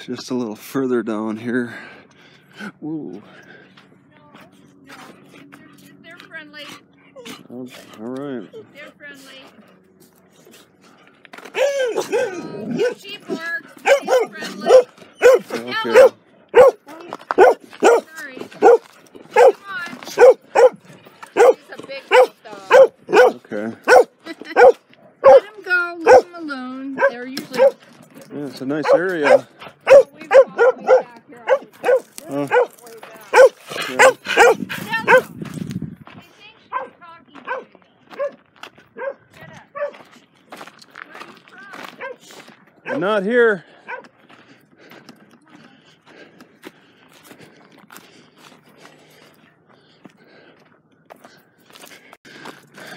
just a little further down here. Ooh. They're friendly. Oh, all right. They're friendly. She barks. She's friendly. Okay. Sorry. Come on. He's a big dog. Okay. Let him go. Leave him alone. They're usually. Yeah, it's a nice area. We've walked way back here. Way back. Okay. Tell them. They think she's talking to you. Get up. Where are you from? I'm not here.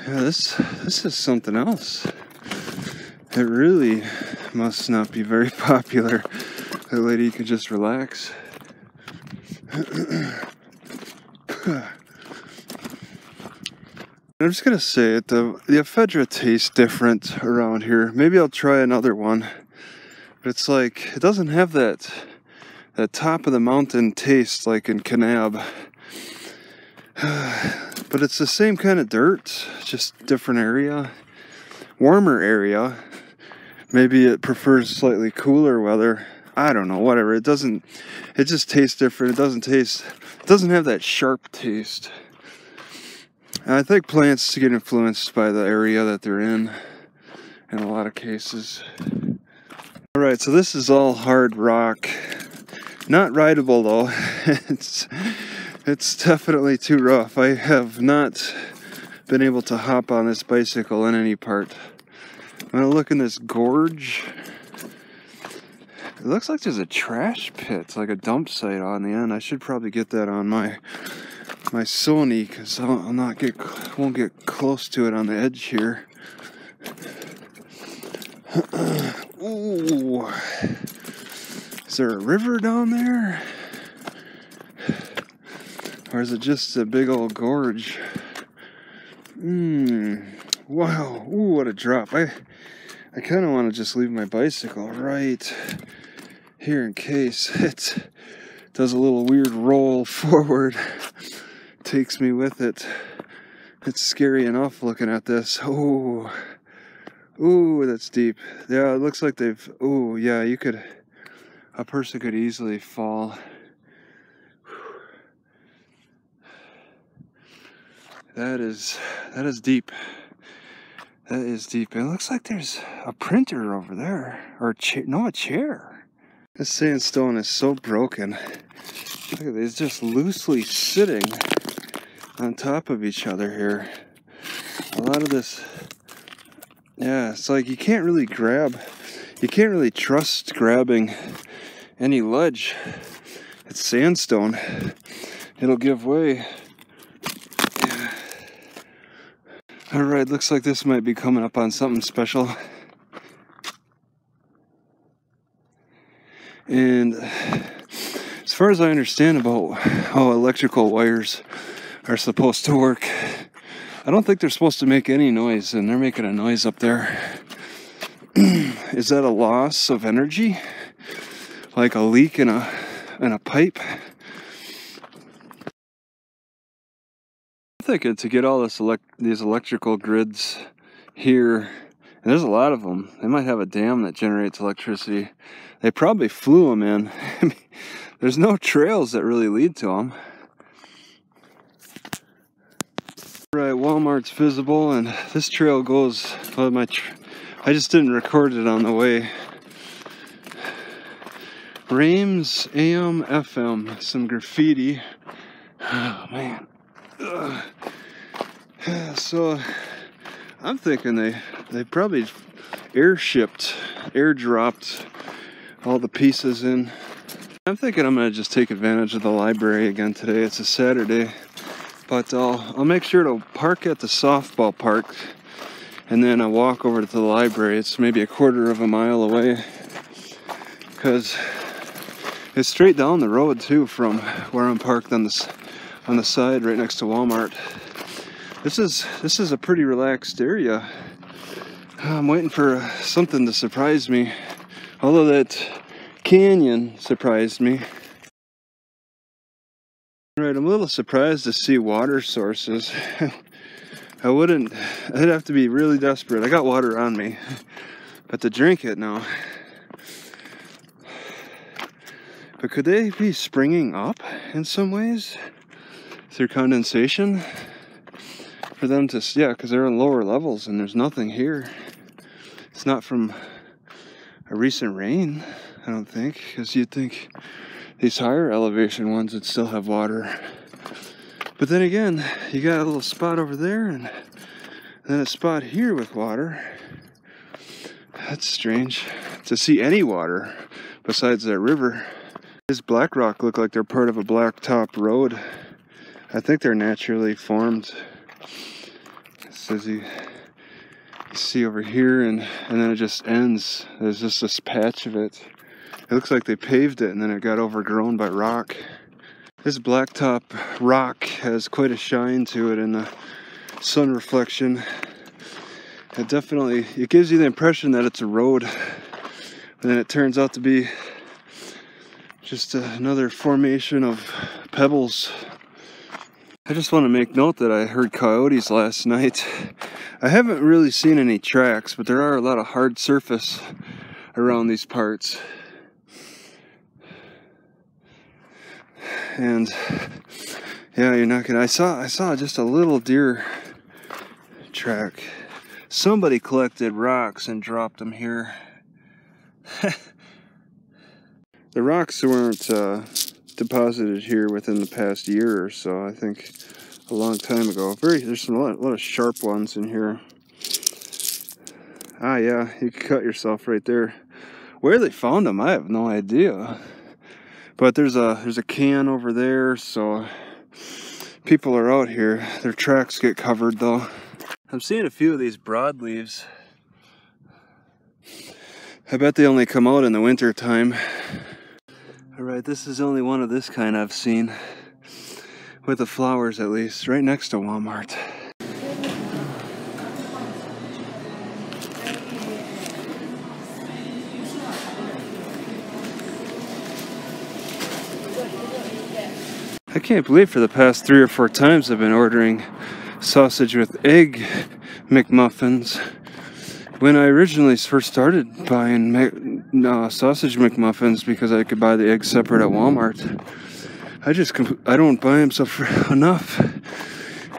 Yeah, this is something else. It really must not be very popular. That lady could just relax. I'm just gonna say it, the ephedra tastes different around here. Maybe I'll try another one. But it's like, it doesn't have that top of the mountain taste like in Kanab. But it's the same kind of dirt, just different area. Warmer area. Maybe it prefers slightly cooler weather. I don't know, whatever. It just tastes different. It doesn't have that sharp taste. And I think plants get influenced by the area that they're in a lot of cases. Alright, so this is all hard rock. Not rideable though. It's definitely too rough. I have not been able to hop on this bicycle in any part. I'm gonna look in this gorge. It looks like there's a trash pit, like a dump site on the end. I should probably get that on my Sony, because won't get close to it on the edge here. Ooh, is there a river down there, or is it just a big old gorge? Wow. Ooh, what a drop. I kind of want to just leave my bicycle right here in case it does a little weird roll forward, takes me with it. It's scary enough looking at this. Oh, ooh, that's deep. Yeah, it looks like oh yeah, a person could easily fall. That is deep. That is deep. It looks like there's a printer over there, or a chair. This sandstone is so broken. Look at these, just loosely sitting on top of each other here. A lot of this, yeah, it's like you can't really trust grabbing any ledge. It's sandstone. It'll give way. Alright, looks like this might be coming up on something special. And as far as I understand about how electrical wires are supposed to work, I don't think they're supposed to make any noise, and they're making a noise up there. Is that a loss of energy? Like a leak in a pipe? I'm thinking to get all these electrical grids here, and there's a lot of them. They might have a dam that generates electricity. They probably flew them in. I mean, there's no trails that really lead to them. Right, Walmart's visible, and this trail goes. I just didn't record it on the way. Rames AM FM, some graffiti. Oh man. Ugh. So I'm thinking they probably airdropped all the pieces in. I'm thinking I'm gonna just take advantage of the library again today. It's a Saturday, but I'll make sure to park at the softball park, and then I'll walk over to the library. It's maybe a quarter of a mile away, because it's straight down the road too from where I'm parked on the side right next to Walmart. This is a pretty relaxed area. I'm waiting for something to surprise me. Although that canyon surprised me. Alright, I'm a little surprised to see water sources. I'd have to be really desperate. I got water on me, but to drink it now. But could they be springing up in some ways through condensation? For them to, yeah, because they're on lower levels and there's nothing here. It's not from a recent rain, I don't think, because you'd think these higher elevation ones would still have water. But then again, you got a little spot over there and then a spot here with water. That's strange to see any water besides that river. These black rock look like they're part of a blacktop road. I think they're naturally formed. It says you see over here and then it just ends. There's just this patch of it. It looks like they paved it and then it got overgrown by rock. This blacktop rock has quite a shine to it in the sun reflection. It gives you the impression that it's a road, but then it turns out to be just another formation of pebbles. I just want to make note that I heard coyotes last night. I haven't really seen any tracks, but there are a lot of hard surface around these parts. And yeah, you're not gonna. I saw just a little deer track. Somebody collected rocks and dropped them here. The rocks weren't deposited here within the past year or so. I think a long time ago. There's a lot of sharp ones in here. Ah, yeah, you could cut yourself right there. Where they found them, I have no idea. But there's a can over there, so people are out here. Their tracks get covered though. I'm seeing a few of these broadleaves. I bet they only come out in the winter time. Alright, this is only one of this kind I've seen. With the flowers at least, right next to Walmart. I can't believe for the past 3 or 4 times I've been ordering sausage with egg McMuffins. When I originally first started buying sausage McMuffins because I could buy the eggs separate at Walmart, I don't buy them enough,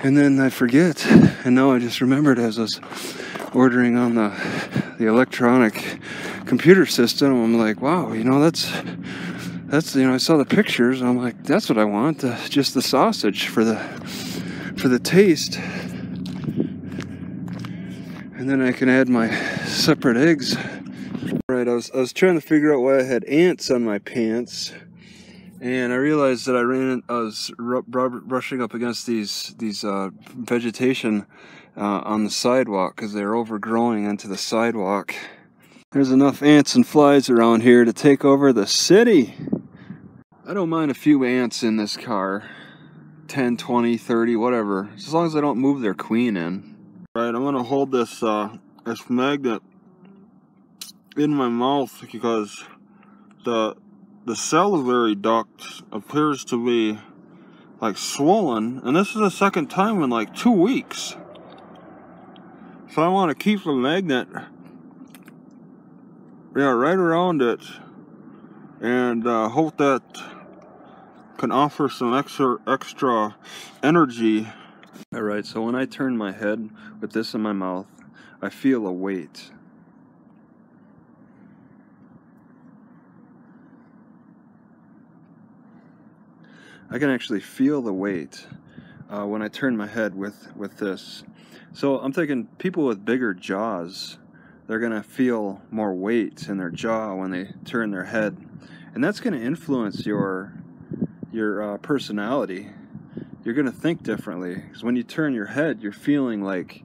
and then I forget, and now I just remembered as I was ordering on the electronic computer system. I'm like, wow, that's I saw the pictures and I'm like, that's what I want, just the sausage for the taste. And then I can add my separate eggs. Right, I was trying to figure out why I had ants on my pants, and I realized that I was brushing up against these vegetation on the sidewalk because they're overgrowing onto the sidewalk. There's enough ants and flies around here to take over the city. I don't mind a few ants in this car, 10, 20, 30, whatever, as long as I don't move their queen in. Right, I'm gonna hold this magnet in my mouth because the salivary duct appears to be like swollen, and this is the second time in like 2 weeks. So I want to keep the magnet, right around it, and hope that can offer some extra energy. Alright, so when I turn my head with this in my mouth, I feel a weight. I can actually feel the weight when I turn my head with this. So I'm thinking people with bigger jaws, they're going to feel more weight in their jaw when they turn their head. And that's going to influence your personality. You're going to think differently, because when you turn your head, you're feeling like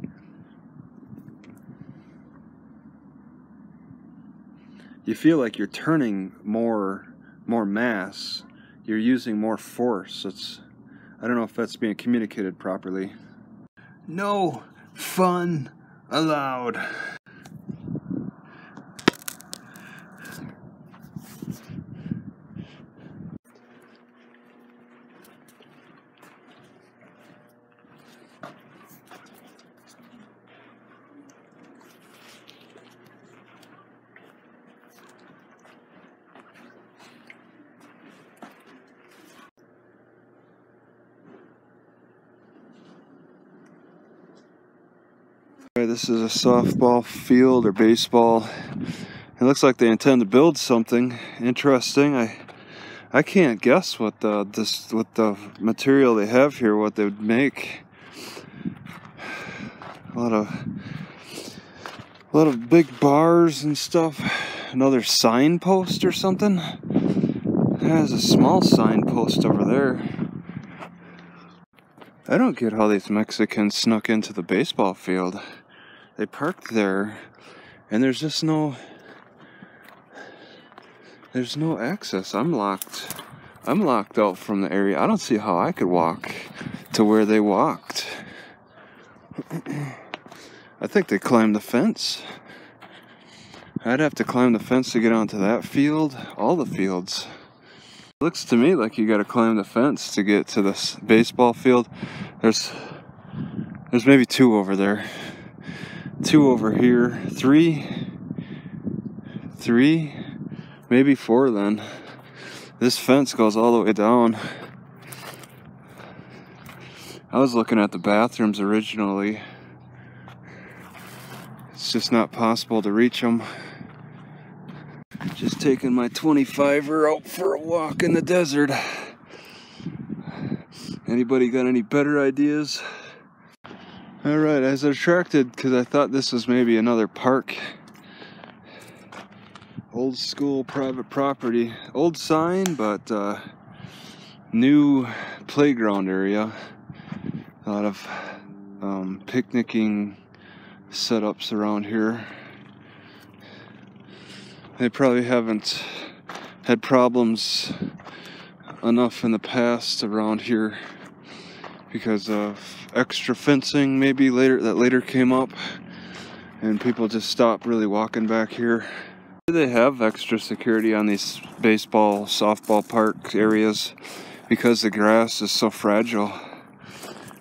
you're turning more mass. You're using more force. I don't know if that's being communicated properly. No fun allowed. Alright, this is a softball field or baseball. It looks like they intend to build something interesting. I can't guess what the material they have here, what they would make. A lot of big bars and stuff. Another signpost or something. There's a small signpost over there. I don't get how these Mexicans snuck into the baseball field. They parked there, and there's just no access. I'm locked out from the area. I don't see how I could walk to where they walked. I think they climbed the fence. I'd have to climb the fence to get onto that field. All the fields. It looks to me like you gotta climb the fence to get to this baseball field. There's maybe 2 over there. 2 over here. 3, maybe 4 then. This fence goes all the way down. I was looking at the bathrooms originally. It's just not possible to reach them. Just taking my 25er out for a walk in the desert. Anybody got any better ideas? Alright, I was attracted because I thought this was maybe another park. Old school private property. Old sign, but new playground area. A lot of picnicking setups around here. They probably haven't had problems enough in the past around here because of extra fencing maybe later came up, and people just stopped really walking back here. They have extra security on these baseball, softball park areas because the grass is so fragile.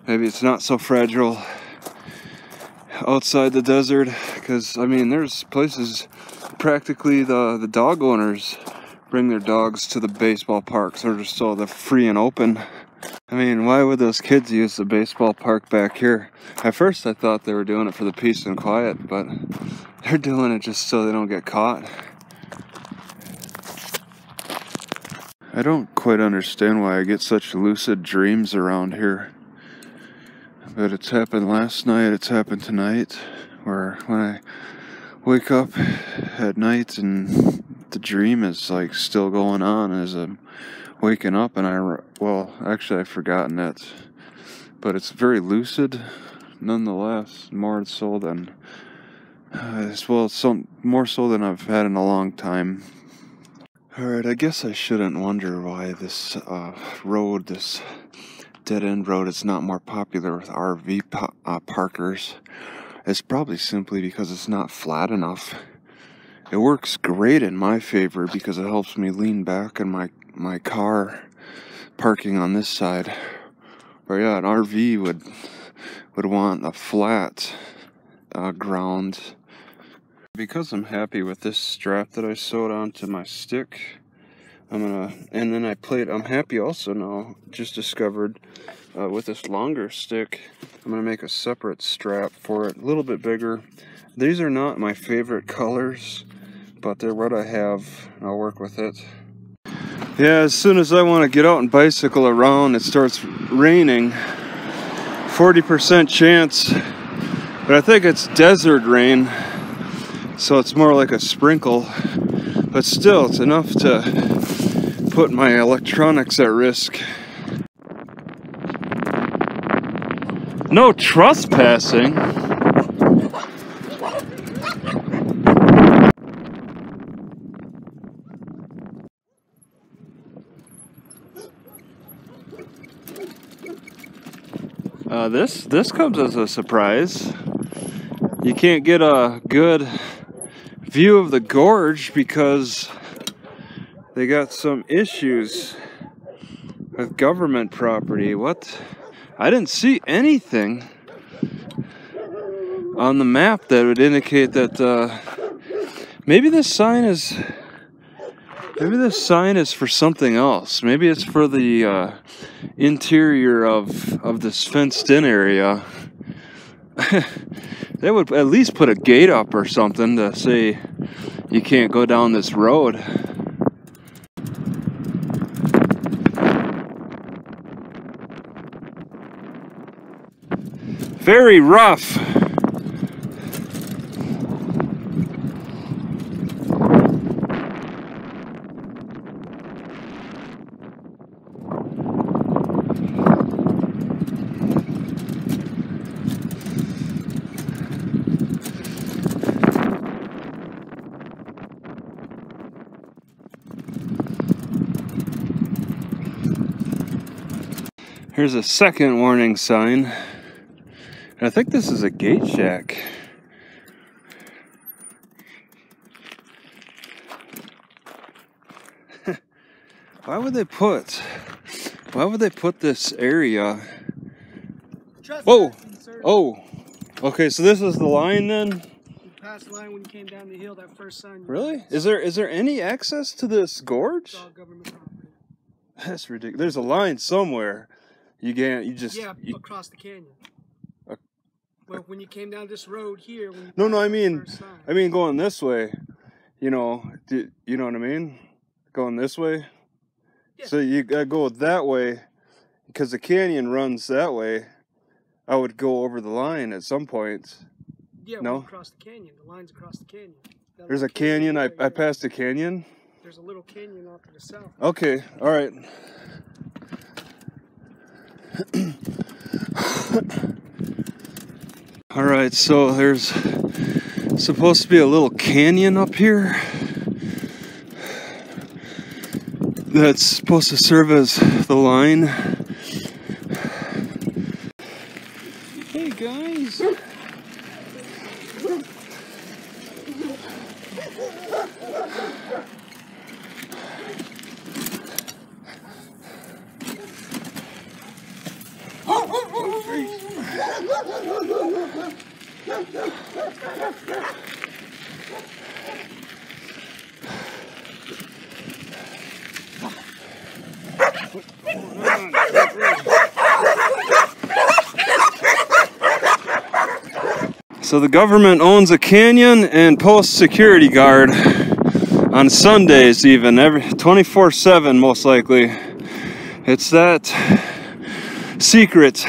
Maybe it's not so fragile outside the desert, because I mean there's places practically the dog owners bring their dogs to the baseball parks, or just so they're free and open. I mean, why would those kids use the baseball park back here? At first I thought they were doing it for the peace and quiet, but they're doing it just so they don't get caught. I don't quite understand why I get such lucid dreams around here. But it's happened last night, it's happened tonight, where when I wake up at night and the dream is like still going on as I'm waking up, and actually I've forgotten it, but it's very lucid nonetheless, more so than more so than I've had in a long time. Alright, I guess I shouldn't wonder why this road, this dead-end road, is not more popular with RV parkers. It's probably simply because it's not flat enough. It works great in my favor because it helps me lean back in my car parking on this side. But yeah, an RV would want a flat ground. Because I'm happy with this strap that I sewed onto my stick, I'm happy also now, just discovered with this longer stick, I'm gonna make a separate strap for it, a little bit bigger. These are not my favorite colors, but they're what I have, and I'll work with it. Yeah, as soon as I want to get out and bicycle around, it starts raining. 40% chance, but I think it's desert rain, so it's more like a sprinkle. But still, it's enough to put my electronics at risk. No trespassing. This comes as a surprise. You can't get a good view of the gorge because they got some issues with government property. What? I didn't see anything on the map that would indicate that maybe this sign is for something else. Maybe it's for the interior of this fenced-in area. They would at least put a gate up or something to say you can't go down this road. Very rough. Here's a second warning sign. I think this is a gate shack. Why would they put this area? Whoa! Oh! Okay, so this is the line then? You passed the line when you came down the hill, that first sign. Really? Is there any access to this gorge? It's all government property. That's ridiculous. There's a line somewhere. You just across the canyon. Well, when you came down this road here. No, I mean going this way. You know what I mean? Going this way. Yeah. So you gotta go that way, because the canyon runs that way. I would go over the line at some point. Yeah, no? Across the canyon. The line's across the canyon. There's a canyon. I passed a canyon. There's a little canyon off to the south. Okay, all right. All right, so there's supposed to be a little canyon up here that's supposed to serve as the line. Hey guys. So the government owns a canyon and posts security guard on Sundays, even 24/7 most likely. It's that secret.